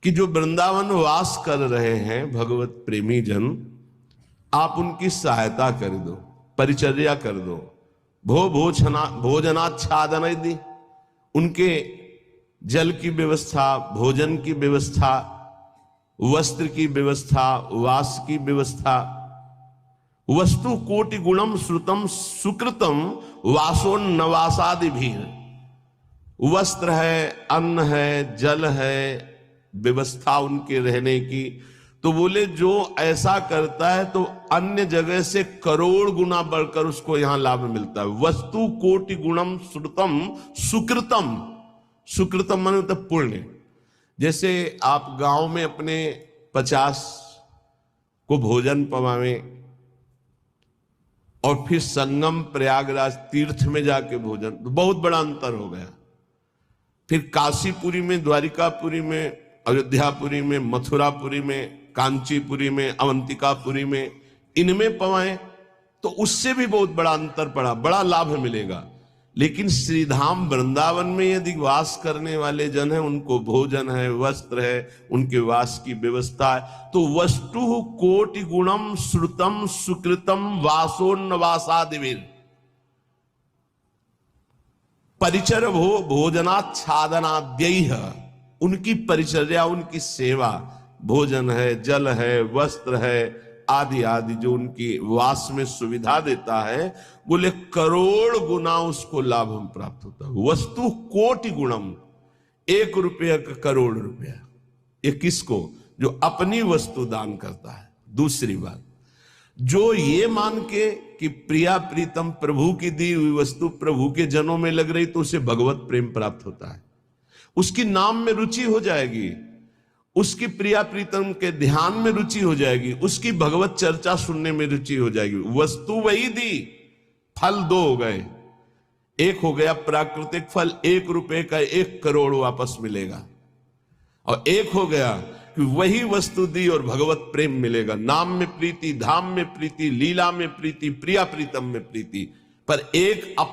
कि जो वृंदावन वास कर रहे हैं भगवत प्रेमी जन, आप उनकी सहायता कर दो, परिचर्या कर दो, भोजनाच्छादन यदि, उनके जल की व्यवस्था, भोजन की व्यवस्था, वस्त्र की व्यवस्था, वास की व्यवस्था, वस्तु कोटि गुणम श्रुतम सुकृतम वासोन्नवासादि भी, वस्त्र है, अन्न है, जल है, व्यवस्था उनके रहने की। तो बोले जो ऐसा करता है तो अन्य जगह से करोड़ गुना बढ़कर उसको यहां लाभ मिलता है। वस्तु कोटि गुणम श्रुतम सुकृतम, सुकृतम माने मतलब पुण्य। जैसे आप गांव में अपने 50 को भोजन पवावे और फिर संगम प्रयागराज तीर्थ में जाके भोजन, तो बहुत बड़ा अंतर हो गया। फिर काशीपुरी में, द्वारिकापुरी में, अयोध्यापुरी में, मथुरापुरी में, कांचीपुरी में, अवंतिकापुरी में, इनमें पवाएं तो उससे भी बहुत बड़ा अंतर पड़ा, बड़ा लाभ मिलेगा। लेकिन श्रीधाम वृंदावन में यदि वास करने वाले जन हैं, उनको भोजन है, वस्त्र है, उनके वास की व्यवस्था है, तो वस्तु कोटि गुणम श्रुतम सुकृतम वासोन्नवासादिवीर परिचर भोजनाच्छादनाद्यैः, उनकी परिचर्या, उनकी सेवा, भोजन है, जल है, वस्त्र है, आदि आदि जो उनकी वास में सुविधा देता है, बोले करोड़ गुना उसको लाभ हम प्राप्त होता है। वस्तु कोटि गुणम, 1 रुपया का करोड़ रुपया। ये किसको? जो अपनी वस्तु दान करता है। दूसरी बात, जो ये मान के कि प्रिया प्रीतम प्रभु की दी हुई वस्तु प्रभु के जनों में लग रही, तो उसे भगवत प्रेम प्राप्त होता है, उसकी नाम में रुचि हो जाएगी, उसकी प्रिया प्रीतम के ध्यान में रुचि हो जाएगी, उसकी भगवत चर्चा सुनने में रुचि हो जाएगी। वस्तु वही दी, फल 2 हो गए। एक हो गया प्राकृतिक फल, 1 रुपए का 1 करोड़ वापस मिलेगा, और एक हो गया कि वही वस्तु दी और भगवत प्रेम मिलेगा। नाम में प्रीति, धाम में प्रीति, लीला में प्रीति, प्रिया प्रीतम में प्रीति। पर एक